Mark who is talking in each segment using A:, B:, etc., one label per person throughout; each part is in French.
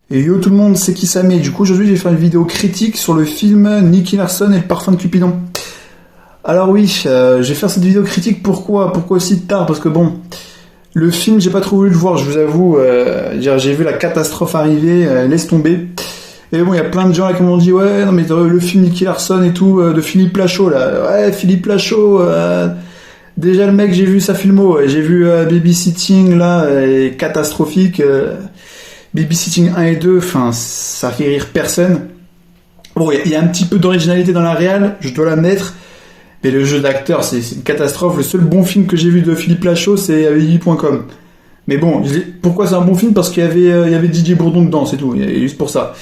A: Et yo tout le monde, c'est Kisame. Du coup aujourd'hui j'ai fait une vidéo critique sur le film Nicky Larson et le parfum de Cupidon. Alors oui, je vais faire cette vidéo critique, pourquoi aussi tard? Parce que bon, le film j'ai pas trop voulu le voir, je vous avoue, j'ai vu la catastrophe arriver, laisse tomber. Et bon, il y a plein de gens là qui m'ont dit ouais non mais le film Nicky Larson et tout, de Philippe Lachaud là, ouais Philippe Lachaud, déjà le mec j'ai vu sa filmo, j'ai vu Babysitting là, catastrophique. Babysitting 1 et 2, enfin, ça fait rire personne. Bon, il y a un petit peu d'originalité dans la réal, je dois l'admettre, mais le jeu d'acteur, c'est une catastrophe. Le seul bon film que j'ai vu de Philippe Lachaud, c'est Avis.com. Mais bon, pourquoi c'est un bon film? Parce qu'il y avait Didier Bourdon dedans, c'est tout, et juste pour ça.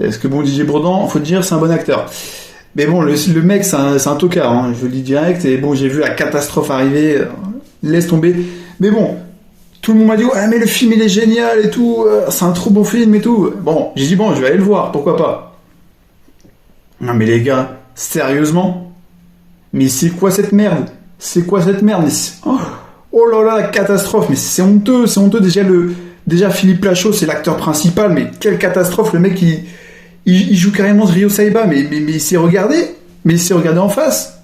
A: Parce que bon, Didier Bourdon, faut dire, c'est un bon acteur. Mais bon, le mec, c'est un tocard, hein, je le dis direct, et bon, j'ai vu la catastrophe arriver, laisse tomber. Mais bon, tout le monde m'a dit ouais mais le film il est génial et tout, c'est un trop bon film et tout. Bon, j'ai dit bon je vais aller le voir, pourquoi pas. Non mais les gars, sérieusement? Mais c'est quoi cette merde? Oh là là, la catastrophe, mais c'est honteux. Déjà Philippe Lachaud c'est l'acteur principal, mais quelle catastrophe, le mec il joue carrément Ryo Saiba, mais il s'est regardé en face.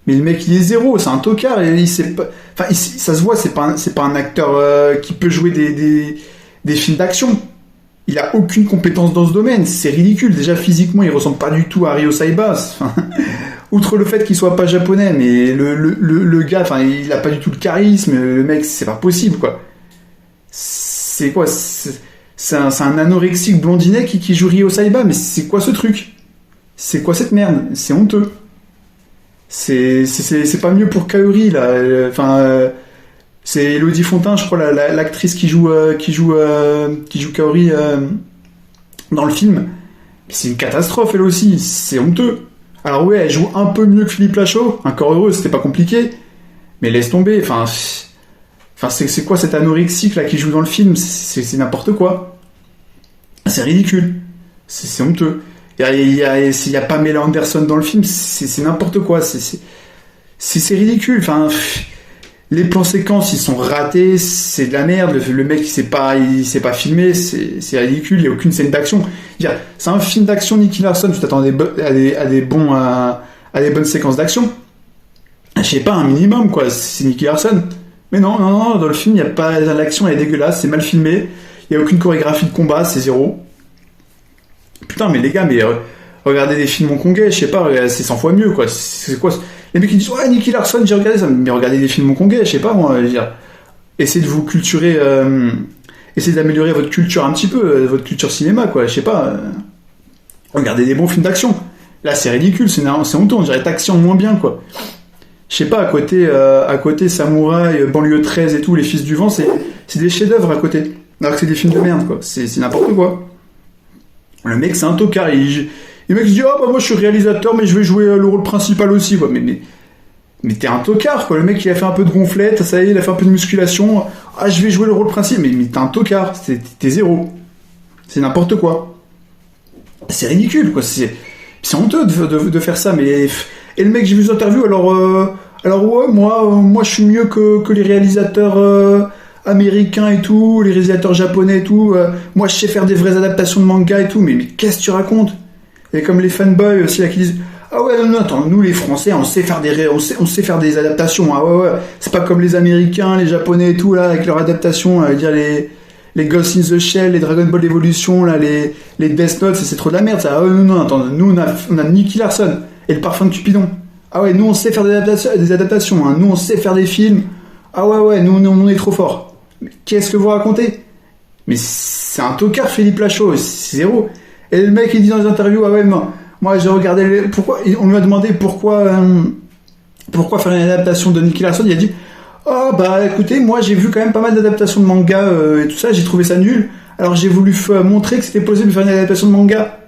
A: Mais le mec il est zéro, c'est un tocard et il sait pas. Enfin, ça se voit, c'est pas un acteur qui peut jouer des films d'action. Il a aucune compétence dans ce domaine, c'est ridicule. Déjà physiquement, il ressemble pas du tout à Ryo Saiba. Enfin, outre le fait qu'il soit pas japonais, mais le gars, enfin, il a pas du tout le charisme. Le mec, c'est pas possible quoi. C'est quoi? C'est un anorexique blondinet qui joue Ryo Saiba, mais c'est quoi ce truc? C'est quoi cette merde? C'est honteux. C'est pas mieux pour Kaori là, c'est Elodie Fontin je crois l'actrice qui joue Kaori dans le film. C'est une catastrophe elle aussi, c'est honteux. Alors ouais, elle joue un peu mieux que Philippe Lachaud, encore heureux, c'était pas compliqué, mais laisse tomber. Enfin c'est quoi cet anorexique là qui joue dans le film? C'est n'importe quoi, c'est ridicule, c'est honteux. S'il y a Pamela Anderson dans le film, c'est n'importe quoi, c'est ridicule. Enfin, les plans séquences ils sont ratés, c'est de la merde. Le mec il s'est pas filmé, c'est ridicule. Il y a aucune scène d'action. C'est un film d'action Nicky Larson, tu t'attends à des bonnes séquences d'action. Je sais pas, un minimum quoi. C'est Nicky Larson. Mais non, dans le film il y a pas l'action, elle est dégueulasse, c'est mal filmé. Il y a aucune chorégraphie de combat, c'est zéro. Putain, mais les gars, regardez des films hongkongais, je sais pas, c'est 100 fois mieux, quoi. C'est quoi? Les mecs qui disent, ouais, Nicky Larson, j'ai regardé ça. Mais regardez des films hongkongais, je sais pas, moi, je veux dire. Essayez de vous culturer, essayez d'améliorer votre culture un petit peu, votre culture cinéma, quoi, je sais pas. Regardez des bons films d'action. Là, c'est ridicule, c'est honteux, on dirait Taxi en moins bien, quoi. Je sais pas, à côté, Samouraï, Banlieue 13 et tout, Les Fils du Vent, c'est des chefs-d'œuvre à côté. Alors que c'est des films de merde, quoi. C'est n'importe quoi. Le mec c'est un tocard, le mec il dit oh bah moi je suis réalisateur mais je vais jouer le rôle principal aussi quoi. Mais t'es un tocard quoi, le mec il a fait un peu de gonflette, ça y est il a fait un peu de musculation, ah je vais jouer le rôle principal, mais t'es un tocard, t'es zéro, c'est n'importe quoi, c'est ridicule quoi, c'est honteux de faire ça. Mais et le mec j'ai vu des interviews, alors ouais moi je suis mieux que les réalisateurs américains et tout, les réalisateurs japonais et tout, moi je sais faire des vraies adaptations de manga et tout, mais qu'est-ce que tu racontes? Et comme les fanboys aussi là qui disent ah ouais non attends, nous les Français on sait faire des adaptations, ah ouais c'est pas comme les Américains, les Japonais et tout là avec leurs adaptations, dire les Ghost in the Shell, les Dragon Ball Evolution là, les Death Note, c'est trop de la merde ça. Ah ouais non attends, nous on a Nicky Larson et le parfum de Cupidon, ah ouais nous on sait faire des adaptations, hein. Nous on sait faire des films, ah ouais nous on est trop forts. Mais qu'est-ce que vous racontez? Mais c'est un tocard Philippe Lachaud, c'est zéro. Et le mec il dit dans les interviews ah ouais non, moi j'ai regardé pourquoi on lui a demandé pourquoi faire une adaptation de Nicky Larson, il a dit oh bah écoutez moi j'ai vu quand même pas mal d'adaptations de manga et tout ça, j'ai trouvé ça nul, alors j'ai voulu montrer que c'était possible de faire une adaptation de manga.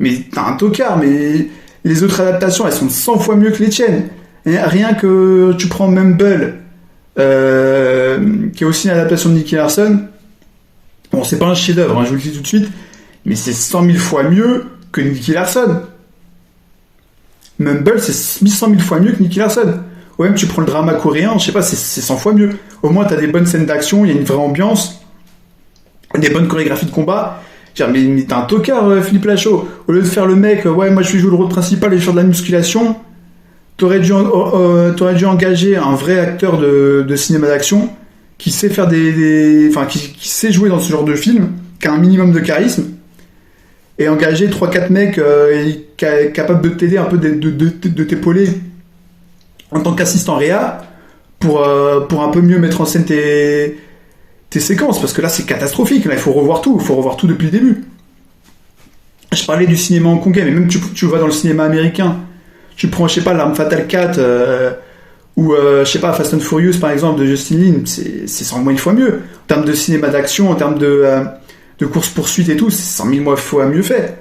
A: Mais t'as un tocard, mais les autres adaptations elles sont 100 fois mieux que les tiennes. Et rien que tu prends Mumble qui est aussi une adaptation de Nicky Larson. Bon, c'est pas un chef-d'œuvre, hein, je vous le dis tout de suite, mais c'est 100 000 fois mieux que Nicky Larson. Mumble, c'est 100 000 fois mieux que Nicky Larson. Ou même tu prends le drama coréen, je sais pas, c'est 100 fois mieux. Au moins, t'as des bonnes scènes d'action, il y a une vraie ambiance, des bonnes chorégraphies de combat, Mais t'es un tocard, Philippe Lachaud. Au lieu de faire le mec, ouais, moi je vais jouer le rôle principal et je vais faire de la musculation, t'aurais dû engager un vrai acteur de cinéma d'action qui sait faire qui sait jouer dans ce genre de film, qui a un minimum de charisme, et engager 3-4 mecs capables de t'aider un peu, de t'épauler en tant qu'assistant réa pour un peu mieux mettre en scène tes séquences, parce que là c'est catastrophique, là il faut revoir tout depuis le début. Je parlais du cinéma hongkongais, mais même tu vois dans le cinéma américain, tu prends, je sais pas, L'Arme Fatale 4 ou je sais pas, Fast and Furious par exemple de Justin Lin, c'est 100 000 fois mieux en termes de cinéma d'action, en termes de course poursuite et tout, c'est 100 000 fois mieux fait.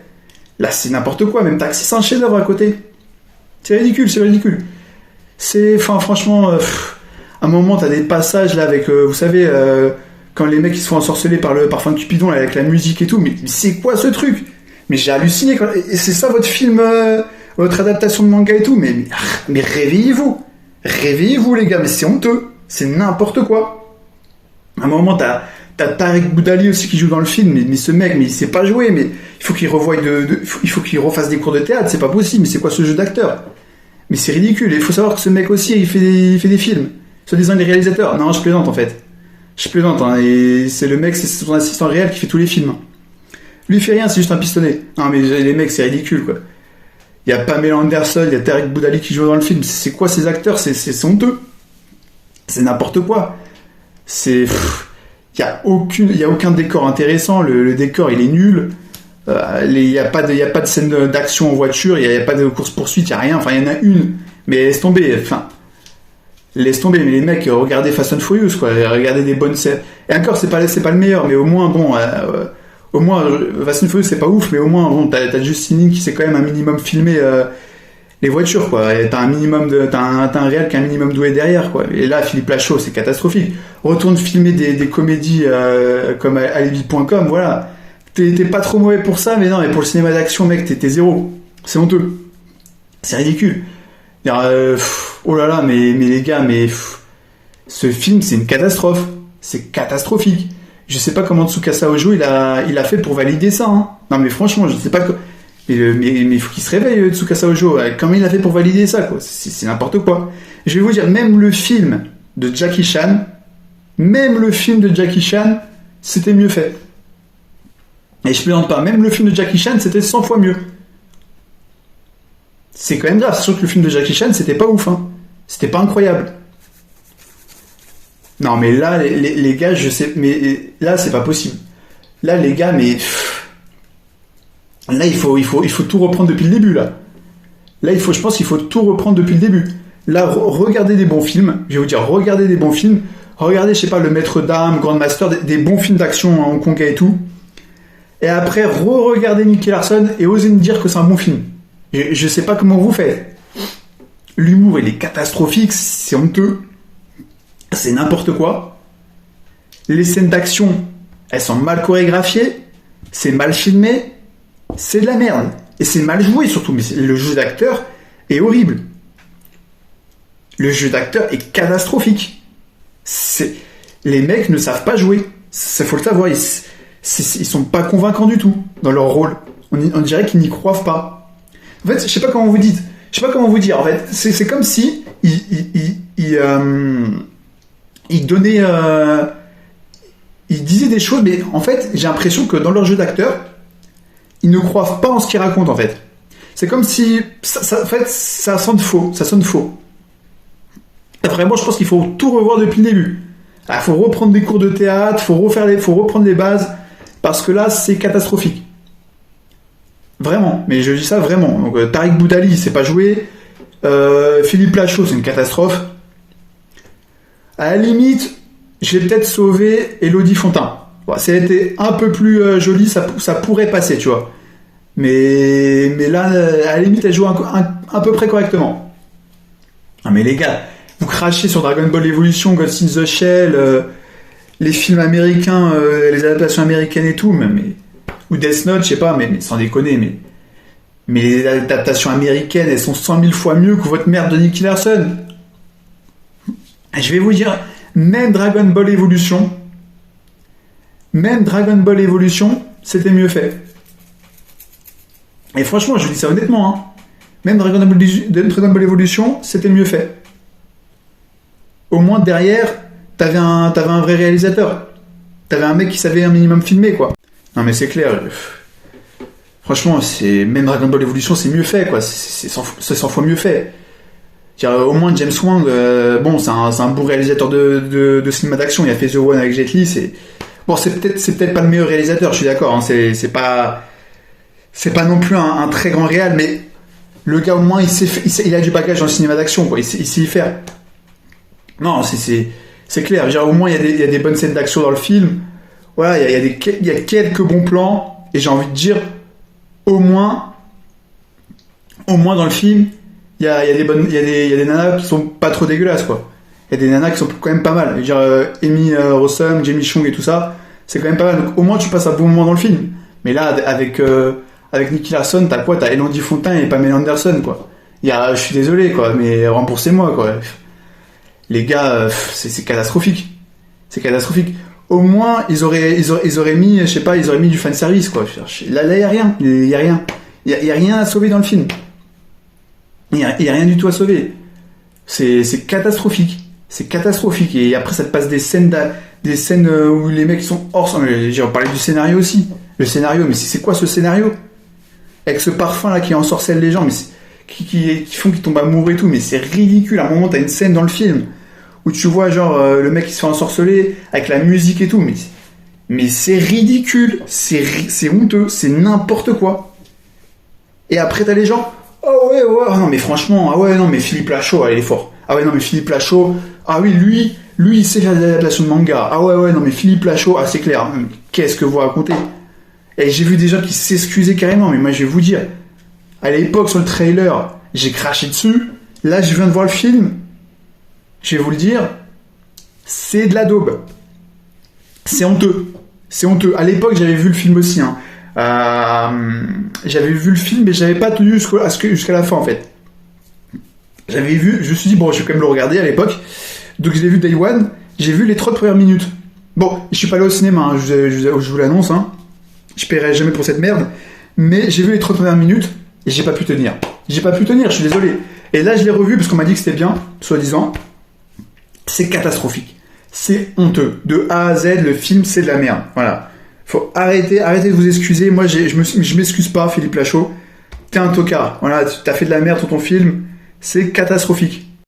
A: Là c'est n'importe quoi, même Taxi c'est un chef-d'œuvre à côté, c'est ridicule. Franchement, à un moment t'as des passages là avec vous savez, quand les mecs ils se font ensorceler par le parfum de Cupidon là, avec la musique et tout, mais c'est quoi ce truc? Mais j'ai halluciné et c'est ça votre film, votre adaptation de manga et tout, mais réveillez-vous les gars, mais c'est honteux, c'est n'importe quoi. À un moment t'as Tarek Boudali aussi qui joue dans le film, mais ce mec, mais il sait pas jouer, mais il faut qu'il revoie il faut qu'il refasse des cours de théâtre, c'est pas possible, mais c'est quoi ce jeu d'acteur? Mais c'est ridicule, et il faut savoir que ce mec aussi il fait des films, soi-disant il est réalisateur. Non, je plaisante en fait. Et c'est le mec, c'est son assistant réel qui fait tous les films. Lui il fait rien, c'est juste un pistonné. Non mais les mecs, c'est ridicule quoi. Il y a Pamela Anderson, il y a Tarek Boudali qui joue dans le film. C'est quoi ces acteurs? C'est honteux. C'est n'importe quoi. Il y a aucun décor intéressant. Le décor il est nul. Il y a pas de scène d'action en voiture. Il y a pas de course poursuite. Il y a rien. Enfin il y en a une. Mais laisse tomber. Mais les mecs, regardez Fast and Furious quoi. Regardez des bonnes scènes. Et encore c'est pas le meilleur, mais au moins bon. Au moins, Fast and Furious c'est pas ouf, mais au moins bon, t'as Justin Lin qui sait quand même un minimum filmer les voitures quoi. Et t'as un réel qui a un minimum doué derrière quoi. Et là Philippe Lachaud c'est catastrophique. Retourne filmer des comédies comme Alibi.com, voilà. T'es pas trop mauvais pour ça, mais non, mais pour le cinéma d'action mec t'es zéro. C'est honteux. C'est ridicule. Oh là là, mais les gars, ce film c'est une catastrophe. C'est catastrophique. Je sais pas comment Tsukasa Ojo il a fait pour valider ça. Hein. Non mais franchement, je sais pas. Mais il faut qu'il se réveille, Tsukasa Ojo. Comment il a fait pour valider ça quoi? C'est n'importe quoi. Je vais vous dire, même le film de Jackie Chan, c'était mieux fait. Et je plaisante pas. Même le film de Jackie Chan, c'était 100 fois mieux. C'est quand même grave. C'est sûr que le film de Jackie Chan, c'était pas ouf. Hein. C'était pas incroyable. Non mais là les gars, je sais, mais là c'est pas possible. Là les gars, mais là il faut tout reprendre depuis le début là. Je pense qu'il faut tout reprendre depuis le début. Là regardez des bons films. Je vais vous dire, regardez des bons films. Regardez, je sais pas, Le Maître d'Armes, Grandmaster, des bons films d'action en hongkongais et tout. Et après regardez Nicky Larson et osez me dire que c'est un bon film. Je sais pas comment vous faites. L'humour il est catastrophique, c'est honteux. C'est n'importe quoi. Les scènes d'action, elles sont mal chorégraphiées, c'est mal filmé, c'est de la merde. Et c'est mal joué surtout, mais le jeu d'acteur est horrible. Le jeu d'acteur est catastrophique. Les mecs ne savent pas jouer. Ça faut le savoir, ils sont pas convaincants du tout dans leur rôle. On dirait qu'ils n'y croient pas. En fait, je sais pas comment vous dire. En fait, c'est comme si ils disaient des choses, mais en fait, j'ai l'impression que dans leur jeu d'acteur, ils ne croient pas en ce qu'ils racontent, en fait. C'est comme si, en fait, ça sonne faux. Vraiment, je pense qu'il faut tout revoir depuis le début. Il faut reprendre des cours de théâtre, faut reprendre les bases, parce que là, c'est catastrophique. Vraiment, mais je dis ça vraiment. Donc, Tarek Boudali, c'est pas joué. Philippe Lachaud, c'est une catastrophe. À la limite, j'ai peut-être sauvé Élodie Fontin. Bon, si elle était un peu plus jolie, ça pourrait passer, tu vois. Mais là, à la limite, elle joue un peu près correctement. Ah, mais les gars, vous crachez sur Dragon Ball Evolution, Ghost in the Shell, les films américains, les adaptations américaines et tout, ou Death Note, je sais pas, mais sans déconner, mais les adaptations américaines, elles sont 100 000 fois mieux que votre merde de Nicky Larson. Je vais vous dire, même Dragon Ball Evolution, c'était mieux fait. Et franchement, je dis ça honnêtement, hein. Même Dragon Ball Evolution, c'était mieux fait. Au moins, derrière, t'avais un vrai réalisateur. T'avais un mec qui savait un minimum filmer, quoi. Non, mais c'est clair. Franchement, même Dragon Ball Evolution, c'est mieux fait, quoi. C'est 100 fois mieux fait. Au moins, James Wang, bon, c'est un bon réalisateur de cinéma d'action. Il a fait The One avec Jet Li. Bon, c'est peut-être pas le meilleur réalisateur, je suis d'accord. Hein. C'est pas non plus un très grand réal, mais le gars, au moins, il a du bagage dans le cinéma d'action, quoi. Il sait y faire. Non, c'est clair. Au moins, il y a des bonnes scènes d'action dans le film. Voilà, il y a quelques bons plans. Et j'ai envie de dire, au moins dans le film, il y a des nanas qui sont pas trop dégueulasses, quoi. Il y a des nanas qui sont quand même pas mal. Je veux dire, Amy Rossum, Jamie Chung et tout ça, c'est quand même pas mal. Donc, au moins, tu passes un bon moment dans le film. Mais là, avec Nicky Larson, t'as quoi? T'as Elodie Fontain et Pamela Anderson, quoi. Je suis désolé, quoi, mais remboursez-moi, quoi. Les gars, c'est catastrophique. C'est catastrophique. Au moins, ils auraient mis, je sais pas, ils auraient mis du fanservice, quoi. Là, il y a rien. Il y a rien. Il y a rien à sauver dans le film. Il y a rien du tout à sauver. C'est catastrophique. C'est catastrophique. Et après, ça te passe des scènes où les mecs sont hors... J'ai parlé du scénario aussi. Le scénario, mais c'est quoi ce scénario? Avec ce parfum-là qui ensorcelle les gens, mais qui font qu'ils tombent amoureux et tout, mais c'est ridicule. À un moment, t'as une scène dans le film où tu vois le mec qui se fait ensorceler avec la musique et tout, mais c'est ridicule, c'est honteux, c'est n'importe quoi. Et après, t'as les gens... Oh ouais, non mais franchement, ah ouais, non mais Philippe Lachaud, il est fort. Ah ouais, non mais Philippe Lachaud, ah oui, lui il sait faire de l'adaptation de manga. Ah ouais, non mais Philippe Lachaud, c'est clair. Qu'est-ce que vous racontez? Et j'ai vu des gens qui s'excusaient carrément, mais moi je vais vous dire, à l'époque sur le trailer, j'ai craché dessus. Là, je viens de voir le film, je vais vous le dire, c'est de la daube. C'est honteux. C'est honteux. À l'époque, j'avais vu le film aussi, hein. J'avais vu le film mais j'avais pas tenu jusqu'à la fin en fait. J'avais vu, je me suis dit bon je vais quand même le regarder à l'époque, donc je l'ai vu Day One, j'ai vu les 30 premières minutes. Bon, je suis pas allé au cinéma, hein, je vous l'annonce, hein. Je paierai jamais pour cette merde, mais j'ai vu les 30 premières minutes et j'ai pas pu tenir, je suis désolé. Et là je l'ai revu parce qu'on m'a dit que c'était bien, soi-disant. C'est catastrophique, c'est honteux, de A à Z le film c'est de la merde, voilà. Faut arrêter de vous excuser. Moi, je m'excuse pas, Philippe Lachaud. T'es un tocard. Voilà, t'as fait de la merde sur ton film. C'est catastrophique.